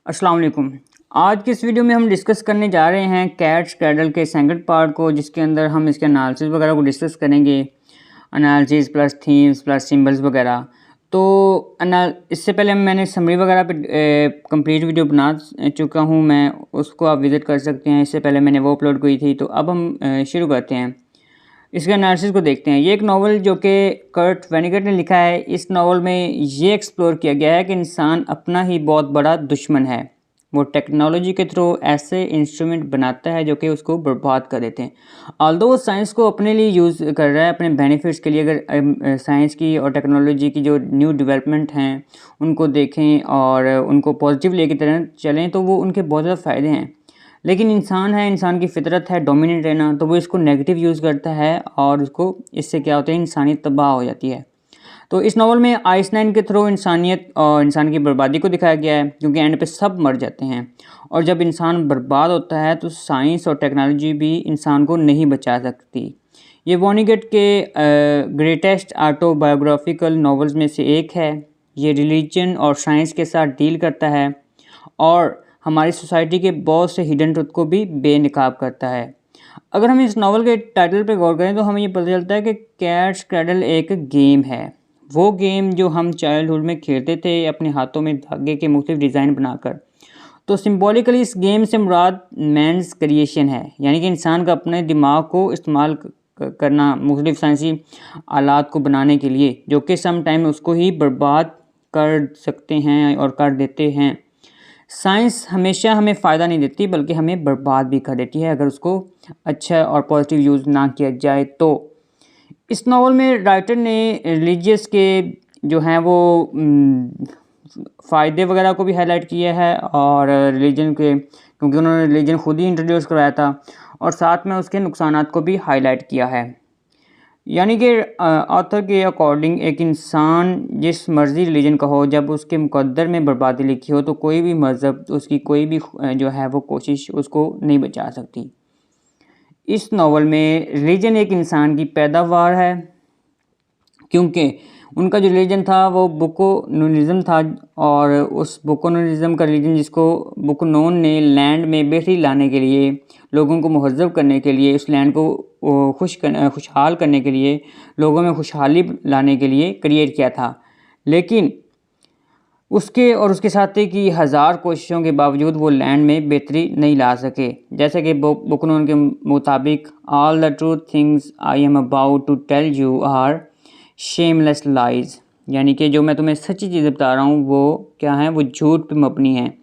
अस्सलाम वालेकुम। आज की इस वीडियो में हम डिस्कस करने जा रहे हैं कैट्स क्रैडल के सेकंड पार्ट को, जिसके अंदर हम इसके एनालिसिस वगैरह को डिस्कस करेंगे। Analysis plus themes plus symbols वगैरह। तो इससे पहले मैंने समरी वगैरह पे कंप्लीट वीडियो बना चुका हूँ मैं, उसको आप विज़िट कर सकते हैं। इससे पहले मैंने वो अपलोड की थी। तो अब हम शुरू करते हैं, इसके एनालिसिस को देखते हैं। ये एक नावल जो कि कर्ट वेनिगट ने लिखा है। इस नावल में ये एक्सप्लोर किया गया है कि इंसान अपना ही बहुत बड़ा दुश्मन है। वो टेक्नोलॉजी के थ्रू ऐसे इंस्ट्रूमेंट बनाता है जो कि उसको बर्बाद कर देते हैं। ऑल्दो वो साइंस को अपने लिए यूज़ कर रहा है, अपने बेनिफिट्स के लिए। अगर साइंस की और टेक्नोलॉजी की जो न्यू डेवलपमेंट हैं उनको देखें और उनको पॉजिटिव ले की तरह चलें तो वो उनके बहुत ज़्यादा फ़ायदे हैं। लेकिन इंसान है, इंसान की फितरत है डोमिनेट रहना, तो वो इसको नेगेटिव यूज़ करता है और उसको इससे क्या होता है, इंसानियत तबाह हो जाती है। तो इस नावल में आइंस्टाइन के थ्रू इंसानियत और इंसान की बर्बादी को दिखाया गया है, क्योंकि एंड पे सब मर जाते हैं। और जब इंसान बर्बाद होता है तो साइंस और टेक्नोलॉजी भी इंसान को नहीं बचा सकती। ये वॉनिगट के ग्रेटेस्ट ऑटोबायोग्राफिकल नॉवेल्स में से एक है। ये रिलीजन और साइंस के साथ डील करता है और हमारी सोसाइटी के बहुत से हिडन ट्रुथ को भी बेनकाब करता है। अगर हम इस नावल के टाइटल पर गौर करें तो हमें ये पता चलता है कि कैट्स क्रैडल एक गेम है। वो गेम जो हम चाइल्डहुड में खेलते थे अपने हाथों में धागे के मुख्तलिफ डिज़ाइन बनाकर। तो सिंबॉलिकली इस गेम से मुराद मैंस क्रिएशन है, यानी कि इंसान का अपने दिमाग को इस्तेमाल करना मुख्तलिफ साइंसी आलात को बनाने के लिए, जो कि सम टाइम उसको ही बर्बाद कर सकते हैं और कर देते हैं। साइंस हमेशा हमें फ़ायदा नहीं देती बल्कि हमें बर्बाद भी कर देती है अगर उसको अच्छा और पॉजिटिव यूज़ ना किया जाए तो। इस नावल में राइटर ने रिलीजियस के जो हैं वो फ़ायदे वगैरह को भी हाईलाइट किया है और रिलीजन के, क्योंकि उन्होंने रिलीजन खुद ही इंट्रोड्यूस करवाया था, और साथ में उसके नुकसानात को भी हाईलाइट किया है। यानी कि ऑथर के अकॉर्डिंग एक इंसान जिस मर्ज़ी रिलीजन का हो, जब उसके मुकद्दर में बर्बादी लिखी हो तो कोई भी मज़हब उसकी कोई भी जो है वो कोशिश उसको नहीं बचा सकती। इस नावल में रिलीजन एक इंसान की पैदावार है, क्योंकि उनका जो रिलीजन था वो बुकोनोनिज़म था, और उस बुकोनोनिज़म का रिलीजन जिसको बुकनोन ने लैंड में बेहतरी लाने के लिए, लोगों को महज़ब करने के लिए, उस लैंड को खुशहाल करने के लिए, लोगों में खुशहाली लाने के लिए क्रिएट किया था। लेकिन उसके और उसके साथी की हज़ार कोशिशों के बावजूद वो लैंड में बेहतरी नहीं ला सके। जैसे कि बुकनोन के मुताबिक all the true things I am about to tell you are shameless lies, यानी कि जो मैं तुम्हें सच्ची चीज़ें बता रहा हूँ वो क्या है, वो झूठ पे मबनी है।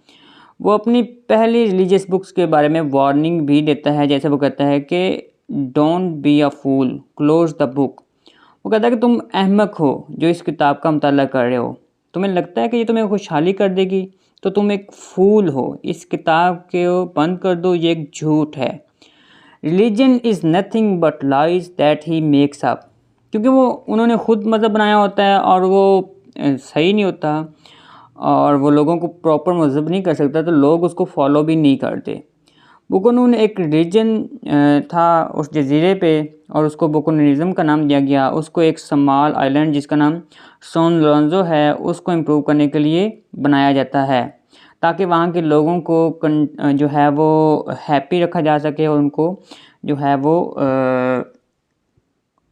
वो अपनी पहली रिलीजियस बुक्स के बारे में वार्निंग भी देता है, जैसे वो कहता है कि don't be a fool, close the book. वो कहता है कि तुम अहमक हो जो इस किताब का मुताला कर रहे हो। तुम्हें लगता है कि ये तुम्हें खुशहाली कर देगी, तो तुम एक फूल हो। इस किताब को बंद कर दो, ये एक झूठ है। Religion is nothing but lies that he makes up, क्योंकि वो उन्होंने खुद मज़हब बनाया होता है और वो सही नहीं होता और वो लोगों को प्रॉपर मज़हब नहीं कर सकता, तो लोग उसको फॉलो भी नहीं करते। बुकोनून एक रिलीजन था उस जजीरे पे और उसको बुकोनिज़म का नाम दिया गया। उसको एक स्मॉल आइलैंड जिसका नाम सॉन लोरेंज़ो है उसको इम्प्रूव करने के लिए बनाया जाता है, ताकि वहाँ के लोगों को जो है वो हैप्पी रखा जा सके और उनको जो है वो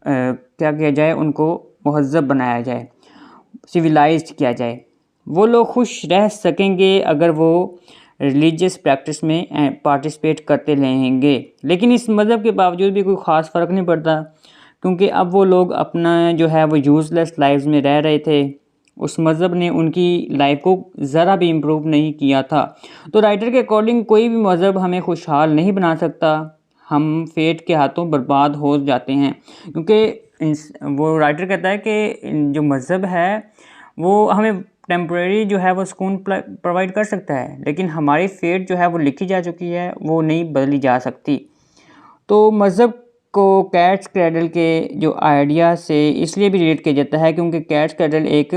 क्या किया जाए, उनको महज़ब बनाया जाए, सिविलाइज्ड किया जाए। वो लोग खुश रह सकेंगे अगर वो रिलीजियस प्रैक्टिस में पार्टिसिपेट करते रहेंगे। लेकिन इस मज़हब के बावजूद भी कोई ख़ास फ़र्क नहीं पड़ता, क्योंकि अब वो लोग अपना जो है वो यूज़लेस लाइव्स में रह रहे थे। उस मज़हब ने उनकी लाइफ को ज़रा भी इम्प्रूव नहीं किया था। तो राइटर के अकॉर्डिंग कोई भी मज़हब हमें खुशहाल नहीं बना सकता, हम फेट के हाथों बर्बाद हो जाते हैं। क्योंकि वो राइटर कहता है कि जो मज़हब है वो हमें टेम्परेरी जो है वो सुकून प्रोवाइड कर सकता है, लेकिन हमारी फेट जो है वो लिखी जा चुकी है, वो नहीं बदली जा सकती। तो मज़हब को कैट्स क्रैडल के जो आइडिया से इसलिए भी रिलेट किया जाता है क्योंकि कैट्स क्रैडल एक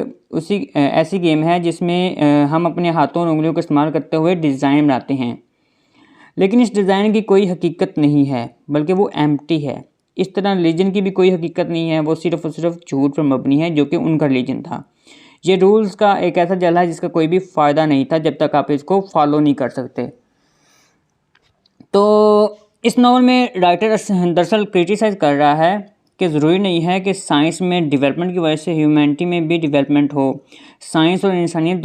ऐसी गेम है जिसमें हम अपने हाथों और उंगलियों का इस्तेमाल करते हुए डिज़ाइन बनाते हैं, लेकिन इस डिज़ाइन की कोई हकीकत नहीं है बल्कि वो एम्प्टी है। इस तरह रिलीजन की भी कोई हकीकत नहीं है, वो सिर्फ़ और सिर्फ झूठ पर मबनी है जो कि उनका रिलीजन था। ये रूल्स का एक ऐसा जाल है जिसका कोई भी फ़ायदा नहीं था जब तक आप इसको फॉलो नहीं कर सकते। तो इस नावल में राइटर दरअसल क्रिटिसाइज़ कर रहा है कि ज़रूरी नहीं है कि साइंस में डेवलपमेंट की वजह से ह्यूमैनिटी में भी डेवलपमेंट हो। साइंस और इंसानियत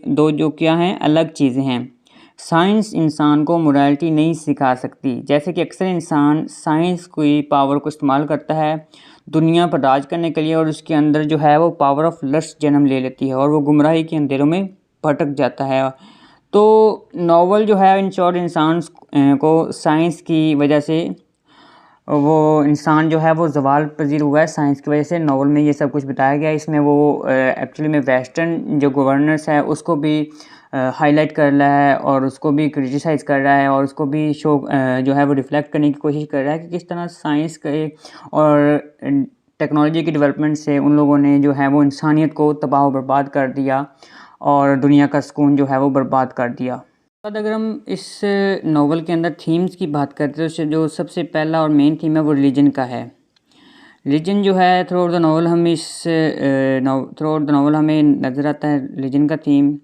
दो जो क्या हैं, अलग चीज़ें हैं। साइंस इंसान को मोरालिटी नहीं सिखा सकती। जैसे कि अक्सर इंसान साइंस की पावर को इस्तेमाल करता है दुनिया पर राज करने के लिए, और उसके अंदर जो है वो पावर ऑफ लस्ट जन्म ले लेती है और वो गुमराही के अंधेरों में भटक जाता है। तो नावल जो है इन शॉर्ट इंसान को साइंस की वजह से वो इंसान जो है वो ज़वाल पजीर हुआ है साइंस की वजह से। नावल में ये सब कुछ बताया गया है। इसमें वो एक्चुअली में वेस्टर्न जो गवर्नेंस है उसको भी हाईलाइट कर रहा है और उसको भी क्रिटिसाइज़ कर रहा है और उसको भी शो जो है वो रिफ्लेक्ट करने की कोशिश कर रहा है कि किस तरह साइंस के और टेक्नोलॉजी की डेवलपमेंट से उन लोगों ने जो है वो इंसानियत को तबाह बर्बाद कर दिया और दुनिया का सुकून जो है वो बर्बाद कर दिया। अगर हम इस नावल के अंदर थीम्स की बात करते हैं तो जो सबसे पहला और मेन थीम है वो रिलीजन का है। रिलीजन जो है थ्रू आउट द नावल हमें नज़र आता है रिलीजन का थीम।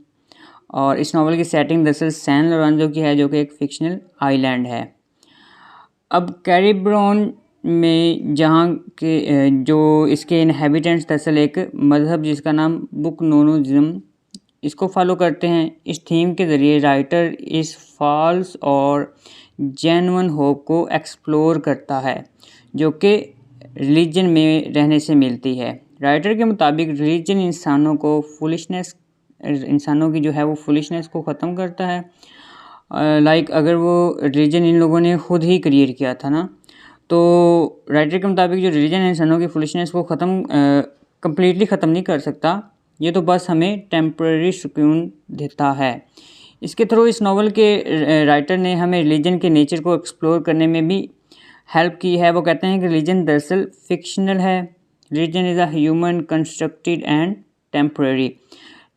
और इस नावल की सेटिंग दरअसल सैन लोरेंज़ो की है जो कि एक फिक्शनल आइलैंड है। अब कैरिबियन में जहाँ के जो इसके इनहेबिटेंट्स दरअसल एक मज़हब जिसका नाम बुकनोनिज़्म इसको फॉलो करते हैं। इस थीम के ज़रिए राइटर इस फॉल्स और जेन्युइन होप को एक्सप्लोर करता है जो कि रिलीजन में रहने से मिलती है। राइटर के मुताबिक रिलीजन इंसानों की जो है वो फुलिशनेस को ख़त्म करता है। अगर वो रिलीजन इन लोगों ने खुद ही क्रिएट किया था ना, तो राइटर के मुताबिक जो रिलीजन है इंसानों की फुलिशनेस को कम्प्लीटली ख़त्म नहीं कर सकता। ये तो बस हमें टेम्परेरी सुकून देता है। इसके थ्रू इस नावल के राइटर ने हमें रिलीजन के नेचर को एक्सप्लोर करने में भी हेल्प की है। वो कहते हैं कि रिलीजन दरअसल फिक्शनल है। Religion is a human constructed and temporary.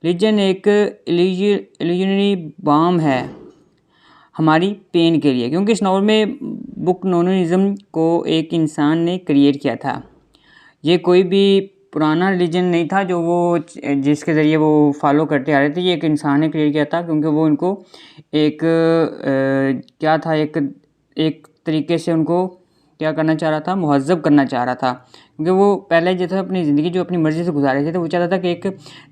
Religion एक इल्यूजनरी बाम है हमारी पेन के लिए, क्योंकि इस नावल में बुकनोनिज़्म को एक इंसान ने क्रिएट किया था। ये कोई भी पुराना रिलीजन नहीं था जो वो जिसके ज़रिए वो फॉलो करते आ रहे थे। ये एक इंसान ने क्रिएट किया था क्योंकि वो उनको एक एक तरीके से उनको क्या करना चाह रहा था, मुहज़्ज़ब करना चाह रहा था। क्योंकि वो पहले जो था अपनी ज़िंदगी जो अपनी मर्ज़ी से गुजार रहे थे तो वो चाहता था कि एक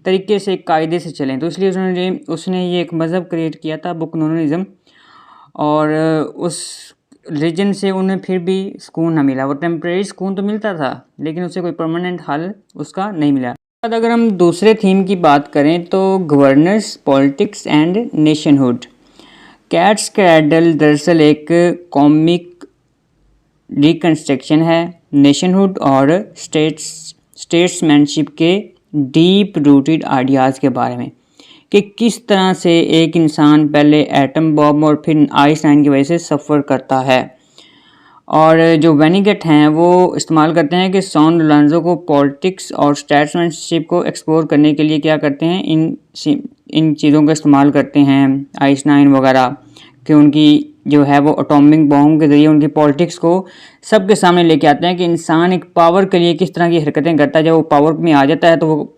तरीके से एक कायदे से चलें, तो इसलिए उसने ये एक मज़हब क्रिएट किया था बुकनोनिज़्म। और उस रिलीजन से उन्हें फिर भी सुकून ना मिला। वो टेम्परेरी सुकून तो मिलता था लेकिन उसे कोई परमानेंट हल उसका नहीं मिला। अगर हम दूसरे थीम की बात करें तो governance, politics and nationhood. Cats cradle दरअसल एक कॉमिक रिकन्स्ट्रक्शन है नेशनहुड और स्टेट्समैनशिप के डीप रूटेड आइडियाज़ के बारे में कि किस तरह से एक इंसान पहले एटम बॉम्ब और फिर आइंस्टाइन की वजह से सफ़र करता है। और जो वेनिगेट हैं वो इस्तेमाल करते हैं कि सॉन लोरेंज़ो को पॉलिटिक्स और स्टैट्समैनशिप को एक्सप्लोर करने के लिए क्या करते हैं, इन चीज़ों का इस्तेमाल करते हैं आइंस्टाइन वगैरह, कि उनकी जो है वो एटॉमिक बॉम्ब के ज़रिए उनकी पॉलिटिक्स को सबके सामने लेके आते हैं कि इंसान एक पावर के लिए किस तरह की हरकतें करता है। जब वो पावर में आ जाता है तो वो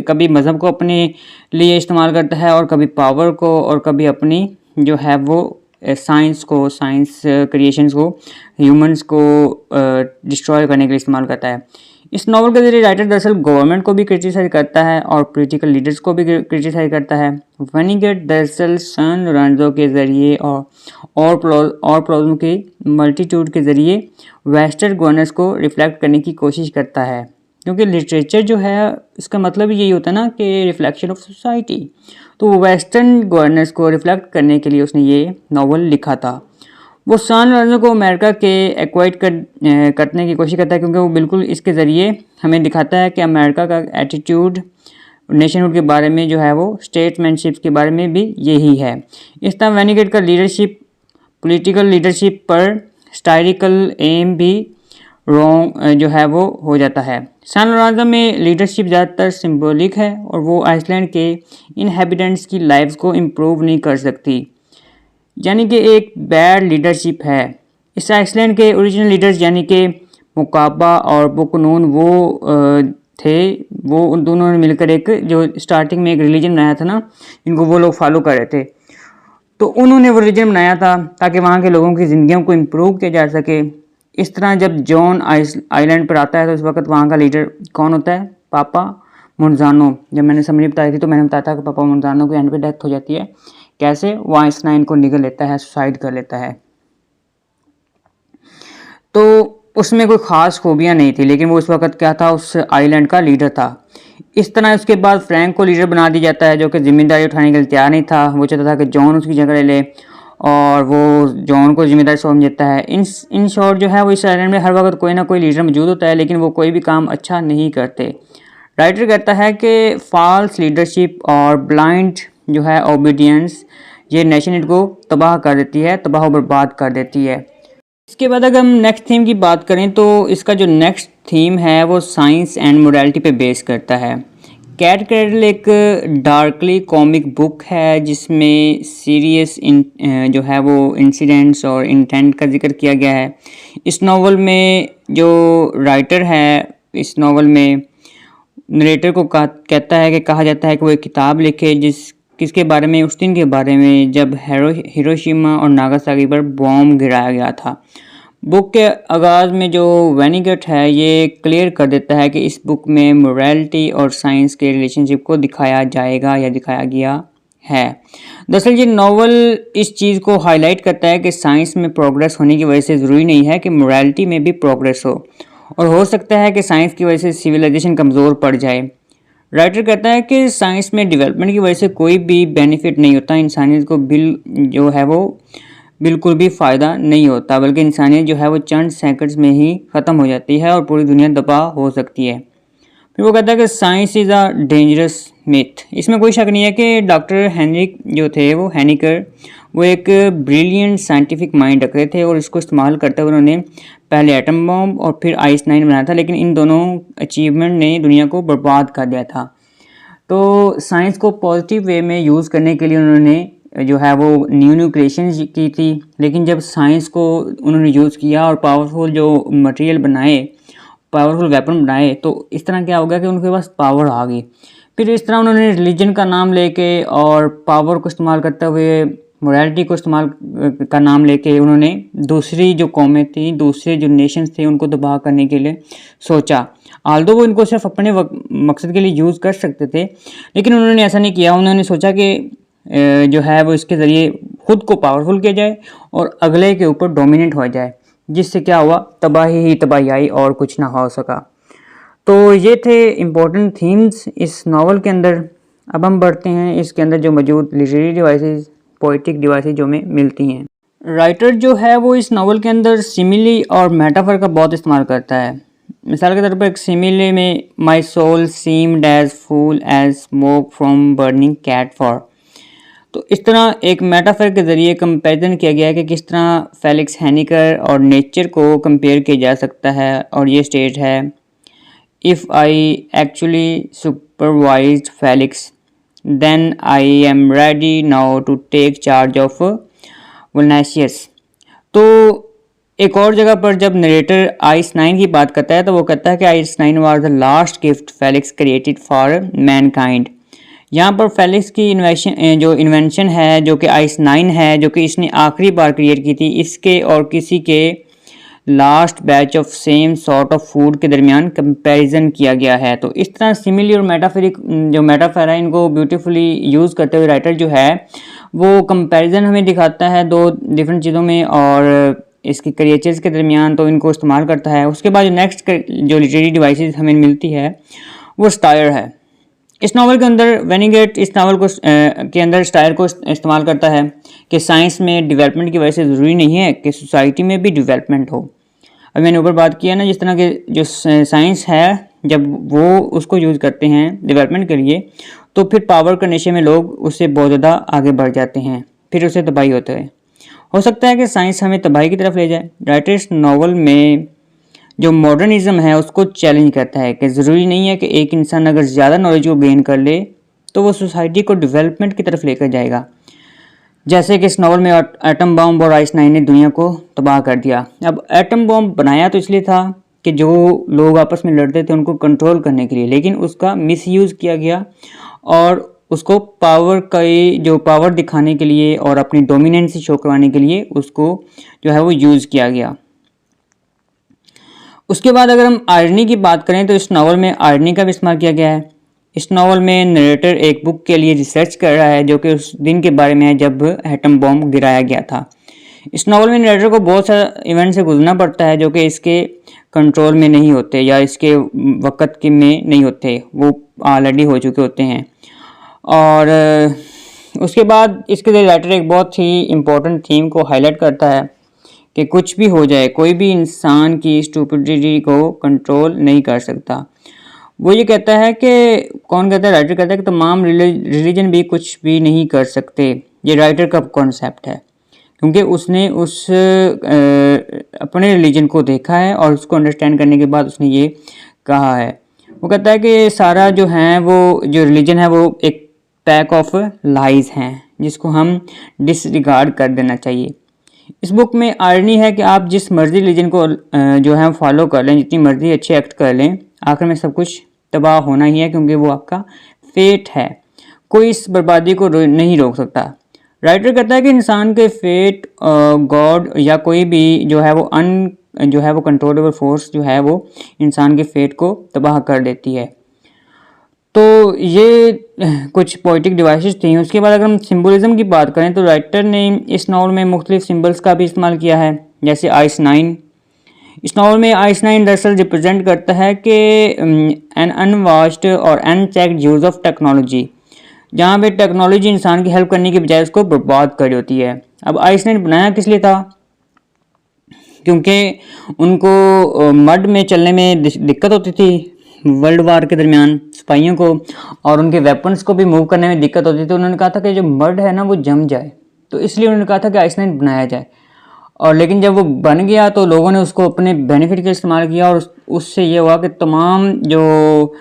कभी मज़हब को अपने लिए इस्तेमाल करता है और कभी पावर को और कभी अपनी जो है वो साइंस क्रिएशंस को, ह्यूमंस को डिस्ट्रॉय करने के लिए इस्तेमाल करता है। इस नावल के जरिए राइटर दरअसल गवर्नमेंट को भी क्रिटिसाइज करता है और पॉलिटिकल लीडर्स को भी क्रिटिसाइज करता है। वेनिगेट दरअसल सैन लोरेंज़ो के ज़रिए और प्रॉब्लम के मल्टीट्यूड के ज़रिए वेस्टर्न गवर्नेंस को रिफ्लेक्ट करने की कोशिश करता है, क्योंकि लिटरेचर जो है इसका मतलब यही होता है ना कि रिफ्लेक्शन ऑफ सोसाइटी। तो वेस्टर्न गवर्नेंस को रिफ्लेक्ट करने के लिए उसने ये नावल लिखा था। वो सैन लोरेंज़ो को अमेरिका के एक्वाइट करने की कोशिश करता है, क्योंकि वो बिल्कुल इसके ज़रिए हमें दिखाता है कि अमेरिका का एटीट्यूड नेशनहुड के बारे में जो है वो स्टेट्समैनशिप के बारे में भी यही है। इस तरह वेनिगेट का पॉलिटिकल लीडरशिप पर स्टाइरिकल एम भी रॉन्ग जो है वो हो जाता है। सैन लोरेंज़ो में लीडरशिप ज़्यादातर सिंबॉलिक है और वो आइसलैंड के इनहेबिटेंट्स की लाइफ्स को इम्प्रूव नहीं कर सकती, यानी कि एक बैड लीडरशिप है। इस आइसलैंड के ओरिजिनल लीडर्स यानी कि मुकाबा और बुकनून वो थे वो उन दोनों ने मिलकर एक जो स्टार्टिंग में एक रिलीजन बनाया था ना, इनको वो लोग फॉलो कर रहे थे। तो उन्होंने वो रिलीजन बनाया था ताकि वहाँ के लोगों की ज़िंदगियों को इम्प्रूव किया जा सके। इस तरह जब जॉन आइलैंड पर आता है तो उस वक्त वहाँ का लीडर कौन होता है? पापा मोंजानो। जब मैंने समरी बताई थी तो मैंने बताया था कि पापा मोंजानो की एंड पे डेथ हो जाती है। कैसे? वो आइंस्टाइन को निगल लेता है, सुसाइड कर लेता है। तो उसमें कोई ख़ास खूबियाँ नहीं थी, लेकिन वो उस वक्त क्या था, उस आइलैंड का लीडर था। इस तरह उसके बाद फ्रैंक को लीडर बना दिया जाता है, जो कि जिम्मेदारी उठाने के लिए तैयार नहीं था। वो चाहता था कि जॉन उसकी जगह ले ले और वो जॉन को जिम्मेदारी सौंप देता है। इन शॉर्ट जो है वो इस आइलैंड में हर वक्त कोई ना कोई लीडर मौजूद होता है, लेकिन वो कोई भी काम अच्छा नहीं करते। राइटर कहता है कि फॉल्स लीडरशिप और ब्लाइंड जो है ओबीडियंस ये नेशन को तबाह कर देती है, तबाह बर्बाद कर देती है। इसके बाद अगर हम नेक्स्ट थीम की बात करें तो इसका जो नेक्स्ट थीम है वो साइंस एंड मोरालिटी पे बेस करता है। कैट क्रैडल एक डार्कली कॉमिक बुक है जिसमें सीरियस जो है वो इंसिडेंट्स और इंटेंट का जिक्र किया गया है। इस नावल में जो राइटर है, इस नावल में नरेटर को कहता है कि कहा जाता है कि वो एक किताब लिखे किसके बारे में? उस दिन के बारे में जब हिरोशिमा और नागासाकी पर बॉम्ब गिराया गया था। बुक के आगाज़ में जो वेनिगट है ये क्लियर कर देता है कि इस बुक में मोरालिटी और साइंस के रिलेशनशिप को दिखाया जाएगा या दिखाया गया है। दरअसल ये नावल इस चीज़ को हाईलाइट करता है कि साइंस में प्रोग्रेस होने की वजह से ज़रूरी नहीं है कि मोरालिटी में भी प्रोग्रेस हो, और हो सकता है कि साइंस की वजह से सिविलाइजेशन कमज़ोर पड़ जाए। राइटर कहता है कि साइंस में डेवलपमेंट की वजह से कोई भी बेनिफिट नहीं होता, इंसानियत को जो है वो बिल्कुल भी फ़ायदा नहीं होता, बल्कि इंसानियत जो है वो चंद सेकंड्स में ही ख़त्म हो जाती है और पूरी दुनिया तबाह हो सकती है। फिर वो कहता है कि science is a dangerous myth. इसमें कोई शक नहीं है कि डॉक्टर हेनरिक जो थे वो हेनिकर वो एक ब्रिलियंट साइंटिफिक माइंड रख रहे थे और इसको इस्तेमाल करते हुए उन्होंने पहले एटम बॉम्ब और फिर आइंस्टाइन बनाया था, लेकिन इन दोनों अचीवमेंट ने दुनिया को बर्बाद कर दिया था। तो साइंस को पॉजिटिव वे में यूज़ करने के लिए उन्होंने जो है वो न्यू क्रिएशन की थी, लेकिन जब साइंस को उन्होंने यूज़ किया और पावरफुल जो मटेरियल बनाए, पावरफुल वेपन बनाए, तो इस तरह क्या हो गया कि उनके पास पावर आ गई। फिर इस तरह उन्होंने रिलीजन का नाम लेके और पावर को इस्तेमाल करते हुए मोरालिटी को इस्तेमाल का नाम लेके उन्होंने दूसरी जो कौमें थी, दूसरे जो नेशंस थे, उनको तबाह करने के लिए सोचा। आल्दो वो इनको सिर्फ अपने मकसद के लिए यूज़ कर सकते थे, लेकिन उन्होंने ऐसा नहीं किया। उन्होंने सोचा कि जो है वो इसके ज़रिए खुद को पावरफुल किया जाए और अगले के ऊपर डोमिनेट हो जाए, जिससे क्या हुआ, तबाही ही तबाही आई और कुछ ना हो सका। तो ये थे इम्पोर्टेंट थीम्स इस नावल के अंदर। अब हम बढ़ते हैं इसके अंदर जो मौजूद लिटरेरी डिवाइसेस, पोइटिक डिवाइसेस जो हमें मिलती हैं। राइटर जो है वो इस नावल के अंदर सिमिली और मेटाफर का बहुत इस्तेमाल करता है। मिसाल के तौर पर एक सिमिली में my soul seemed as full as smoke from burning cat for. तो इस तरह एक मेटाफर के ज़रिए कंपैरिजन किया गया है कि किस तरह फेलिक्स हेनिकर और नेचर को कंपेयर किया जा सकता है। और ये स्टेट है, if I actually supervised Felix then I am ready now to take charge of Volnesius. तो एक और जगह पर जब नरेटर आइंस्टाइन की बात करता है तो वो कहता है कि Einstein was the last gift Felix created for Mankind. यहाँ पर फेलिक्स की इन्वेंशन है जो कि आइंस्टाइन है, जो कि इसने आखिरी बार क्रिएट की थी, इसके और किसी के last batch of same sort of food के दरमियान कंपैरिजन किया गया है। तो इस तरह सिमिली और मेटाफरिक जो मेटाफर है, इनको ब्यूटीफुली यूज़ करते हुए राइटर जो है वो कंपैरिजन हमें दिखाता है दो डिफरेंट चीज़ों में और इसकी क्रिएचर्स के दरमियान, तो इनको इस्तेमाल करता है। उसके बाद जो नेक्स्ट जो लिटरेरी डिवाइसेस हमें मिलती है वो स्टायर है। इस नावल के अंदर वेनिगेट इस नावल को के अंदर स्टायर को इस्तेमाल करता है कि साइंस में डेवलपमेंट की वजह से ज़रूरी नहीं है कि सोसाइटी में भी डेवलपमेंट हो। अब मैंने ऊपर बात किया ना, जिस तरह के जो साइंस है जब वो उसको यूज़ करते हैं डेवलपमेंट के लिए, तो फिर पावर के नशे में लोग उससे बहुत ज़्यादा आगे बढ़ जाते हैं, फिर उससे तबाही होता है। हो सकता है कि साइंस हमें तबाही की तरफ ले जाए। राइटर इस नावल में जो मॉडर्निज्म है उसको चैलेंज करता है कि ज़रूरी नहीं है कि एक इंसान अगर ज़्यादा नॉलेज को गेन कर ले तो वो सोसाइटी को डेवलपमेंट की तरफ लेकर जाएगा। जैसे कि इस नावल में एटम बॉम्ब और आइंस्टाइन ने दुनिया को तबाह कर दिया। अब एटम बॉम्ब बनाया तो इसलिए था कि जो लोग आपस में लड़ते थे उनको कंट्रोल करने के लिए, लेकिन उसका मिसयूज़ किया गया और उसको पावर का जो पावर दिखाने के लिए और अपनी डोमिनेंसी शो करवाने के लिए उसको जो है वो यूज़ किया गया। उसके बाद अगर हम आयरनी की बात करें तो इस नावल में आयरनी का भी इस्तेमाल किया गया है। इस नावल में नरेटर एक बुक के लिए रिसर्च कर रहा है जो कि उस दिन के बारे में है जब एटम बॉम्ब गिराया गया था। इस नावल में नरेटर को बहुत सारे इवेंट से गुजरना पड़ता है जो कि इसके कंट्रोल में नहीं होते या इसके वक़्त के में नहीं होते, वो ऑलरेडी हो चुके होते हैं। और उसके बाद इसके लिए राइटर एक बहुत ही इम्पोर्टेंट थीम को हाईलाइट करता है कि कुछ भी हो जाए कोई भी इंसान की स्टूपिडिटी को कंट्रोल नहीं कर सकता। वो ये कहता है कि कौन कहता है, राइटर कहता है कि तमाम रिलीजन भी कुछ भी नहीं कर सकते। ये राइटर का कॉन्सेप्ट है क्योंकि उसने अपने रिलीजन को देखा है और उसको अंडरस्टैंड करने के बाद उसने ये कहा है। वो कहता है कि सारा जो है वो जो रिलीजन है वो एक पैक ऑफ लाइज हैं जिसको हम डिसरिगार्ड कर देना चाहिए। इस बुक में आयरनी है कि आप जिस मर्जी रिलीजन को जो है फॉलो कर लें, जितनी मर्जी अच्छे एक्ट कर लें, आखिर में सब कुछ तबाह होना ही है क्योंकि वो आपका फेट है। कोई इस बर्बादी को नहीं रोक सकता। राइटर कहता है कि इंसान के फेट, गॉड या कोई भी जो है वो कंट्रोलेबल फोर्स जो है वो इंसान के फेट को तबाह कर देती है। तो ये कुछ पोइटिक डिवाइसेस थी। उसके बाद अगर हम सिंबलिज्म की बात करें तो राइटर ने इस नावल में मुख्तलिफ सिंबल्स का भी इस्तेमाल किया है, जैसे आइस 9। इस नावल में आइस 9 दरअसल रिप्रेजेंट करता है कि एन अनवॉच्ड और अनचेक्ड यूज़ ऑफ टेक्नोलॉजी, जहाँ पे टेक्नोलॉजी इंसान की हेल्प करने की बजाय उसको बर्बाद कर होती है। अब आइस 9 बनाया किस लिए था? क्योंकि उनको मड में चलने में दिक्कत होती थी वर्ल्ड वार के दरमियान सिपाहियों को, और उनके वेपन्स को भी मूव करने में दिक्कत होती थी। उन्होंने कहा था कि जो मड है ना वो जम जाए, तो इसलिए उन्होंने कहा था कि आइस 9 बनाया जाए। और लेकिन जब वो बन गया तो लोगों ने उसको अपने बेनिफिट के इस्तेमाल किया और उससे ये हुआ कि तमाम जो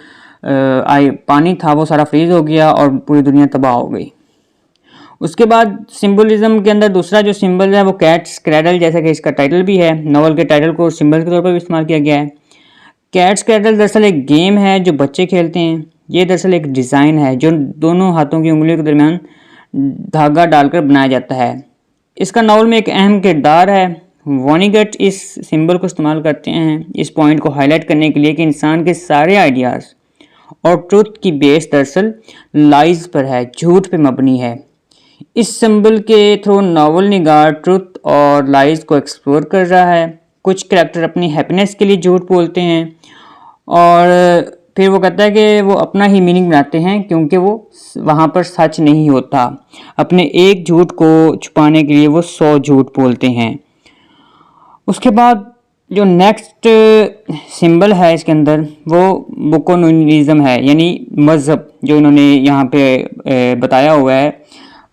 पानी था वो सारा फ्रीज हो गया और पूरी दुनिया तबाह हो गई। उसके बाद सिंबलिज्म के अंदर दूसरा जो सिंबल है वो कैट्स क्रैडल, जैसा कि इसका टाइटल भी है। नॉवल के टाइटल को सिंबल के तौर पर भी इस्तेमाल किया गया है। कैट्स क्रैडल दरअसल एक गेम है जो बच्चे खेलते हैं। ये दरअसल एक डिज़ाइन है जो दोनों हाथों की उंगलियों के दरमियान धागा डालकर बनाया जाता है। इसका नावल में एक अहम किरदार है। वॉनीगट इस सिंबल को इस्तेमाल करते हैं इस पॉइंट को हाईलाइट करने के लिए कि इंसान के सारे आइडियाज़ और ट्रुथ की बेस दरअसल लाइज पर है, झूठ पे मबनी है। इस सिंबल के थ्रू नावल निगार ट्रुथ और लाइज को एक्सप्लोर कर रहा है। कुछ करैक्टर अपनी हैप्पीनेस के लिए झूठ बोलते हैं और फिर वो कहता है कि वो अपना ही मीनिंग बनाते हैं क्योंकि वो वहाँ पर सच नहीं होता। अपने एक झूठ को छुपाने के लिए वो 100 झूठ बोलते हैं। उसके बाद जो नेक्स्ट सिंबल है इसके अंदर वो बुकोनोनिज्म है, यानी मज़हब जो इन्होंने यहाँ पे बताया हुआ है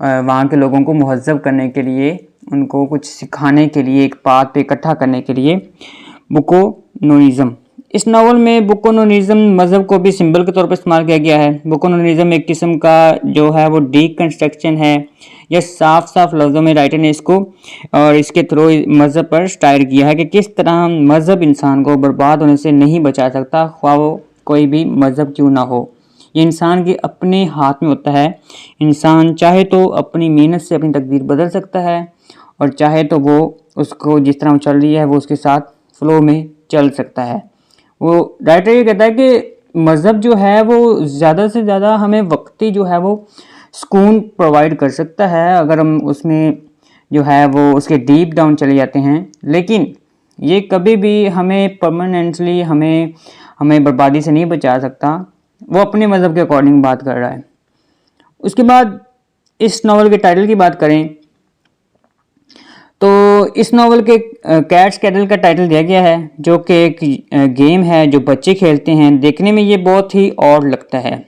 वहाँ के लोगों को मुहज़्ज़ब करने के लिए, उनको कुछ सिखाने के लिए, एक पाथ पे इकट्ठा करने के लिए बुकोनोनिज्म। इस नावल में बुकोनोनिज्म मज़हब को भी सिंबल के तौर पर इस्तेमाल किया गया है। बुकोनोनिज्म एक किस्म का जो है वो डीकंस्ट्रक्शन है। यह साफ साफ लफ्ज़ों में राइटर ने इसको और इसके थ्रू मज़हब पर स्टायर किया है कि किस तरह मज़हब इंसान को बर्बाद होने से नहीं बचा सकता, ख्वाह वो कोई भी मज़हब क्यों ना हो। ये इंसान के अपने हाथ में होता है। इंसान चाहे तो अपनी मेहनत से अपनी तकदीर बदल सकता है और चाहे तो वो उसको जिस तरह वो चल रही है वो उसके साथ फ्लो में चल सकता है। वो राइटर ये कहता है कि मज़हब जो है वो ज़्यादा से ज़्यादा हमें वक्ती जो है वो सुकून प्रोवाइड कर सकता है अगर हम उसमें जो है वो उसके डीप डाउन चले जाते हैं, लेकिन ये कभी भी हमें परमानेंटली हमें बर्बादी से नहीं बचा सकता। वो अपने मज़हब के अकॉर्डिंग बात कर रहा है। उसके बाद इस नावल के टाइटल की बात करें तो इस नावल के कैट्स क्रैडल का टाइटल दिया गया है जो कि एक गेम है जो बच्चे खेलते हैं। देखने में ये बहुत ही ऑड लगता है।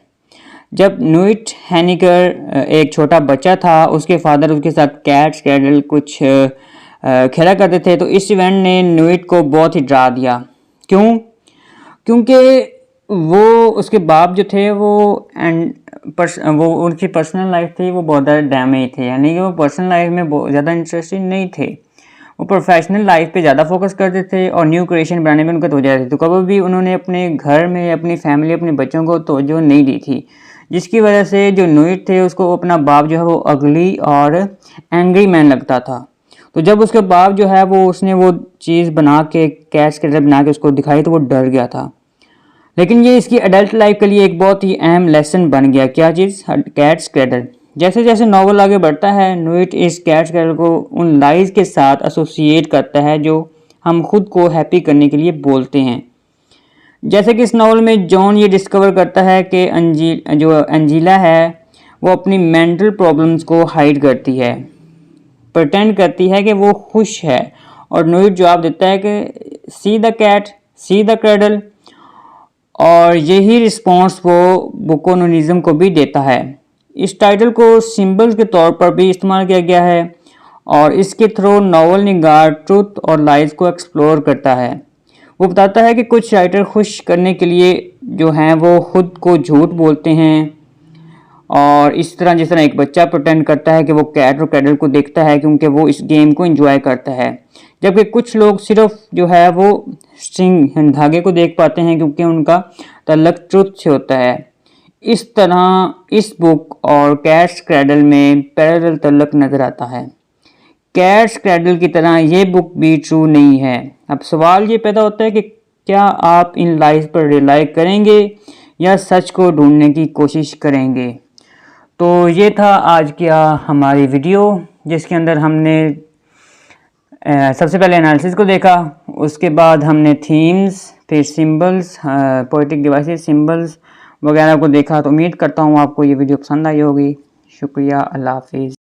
जब न्यूट हैनिकर एक छोटा बच्चा था, उसके फादर उसके साथ कैट्स क्रैडल कुछ खेला करते थे, तो इस इवेंट ने न्यूट को बहुत ही डरा दिया। क्यों? क्योंकि वो उसके बाप जो थे वो उनकी पर्सनल लाइफ थी वो बहुत ज़्यादा डैमेज थे, यानी कि वो पर्सनल लाइफ में बहुत ज़्यादा इंटरेस्टेड नहीं थे। वो प्रोफेशनल लाइफ पे ज़्यादा फोकस करते थे और न्यू क्रिएशन बनाने में उनका तवज्जो रहती थी। तो कभी भी उन्होंने अपने घर में अपनी फैमिली, अपने बच्चों को तवज्जो नहीं दी थी, जिसकी वजह से जो नोइट थे उसको अपना बाप जो है वो अगली और एंग्री मैन लगता था। तो जब उसके बाप जो है वो उसने वो चीज़ बना के कैट्स कैडल बना के उसको दिखाई तो वो डर गया था। लेकिन ये इसकी एडल्ट लाइफ के लिए एक बहुत ही अहम लेसन बन गया। क्या चीज़? Cats cattle. जैसे जैसे नॉवल आगे बढ़ता है, नोइट इस कैट्स कैडल को उन लाइज के साथ एसोसिएट करता है जो हम खुद को हैप्पी करने के लिए बोलते हैं। जैसे कि इस नॉवल में जॉन ये डिस्कवर करता है कि अंजीला है वो अपनी मेंटल प्रॉब्लम्स को हाइड करती है, प्रटेंड करती है कि वो खुश है, और नोइट जवाब देता है कि see the cat, see the cradle. और यही रिस्पॉन्स वो बुकोनोनिज्म को भी देता है। इस टाइटल को सिंबल्स के तौर पर भी इस्तेमाल किया गया है और इसके थ्रू नॉवल निगार ट्रुथ और लाइज को एक्सप्लोर करता है। वो बताता है कि कुछ राइटर खुश करने के लिए जो हैं वो खुद को झूठ बोलते हैं, और इस तरह जिस तरह एक बच्चा प्रिटेंड करता है कि वो कैट और कैडल को देखता है क्योंकि वो इस गेम को एंजॉय करता है, जबकि कुछ लोग सिर्फ जो है वो स्ट्रिंग धागे को देख पाते हैं क्योंकि उनका ताल्लुक ट्रुथ से होता है। इस तरह इस बुक और कैट्स क्रैडल में पैरेलल ताल्लुक नज़र आता है। कैट्स क्रैडल की तरह ये बुक भी ट्रू नहीं है। अब सवाल ये पैदा होता है कि क्या आप इन लाइज पर रिलाई करेंगे या सच को ढूंढने की कोशिश करेंगे? तो ये था आज का हमारी वीडियो, जिसके अंदर हमने सबसे पहले एनालिसिस को देखा, उसके बाद हमने थीम्स, फिर सिंबल्स, पोएटिक डिवाइसेस, सिंबल्स वगैरह को देखा। तो उम्मीद करता हूँ आपको ये वीडियो पसंद आई होगी। शुक्रिया, अल्लाह हाफिज़।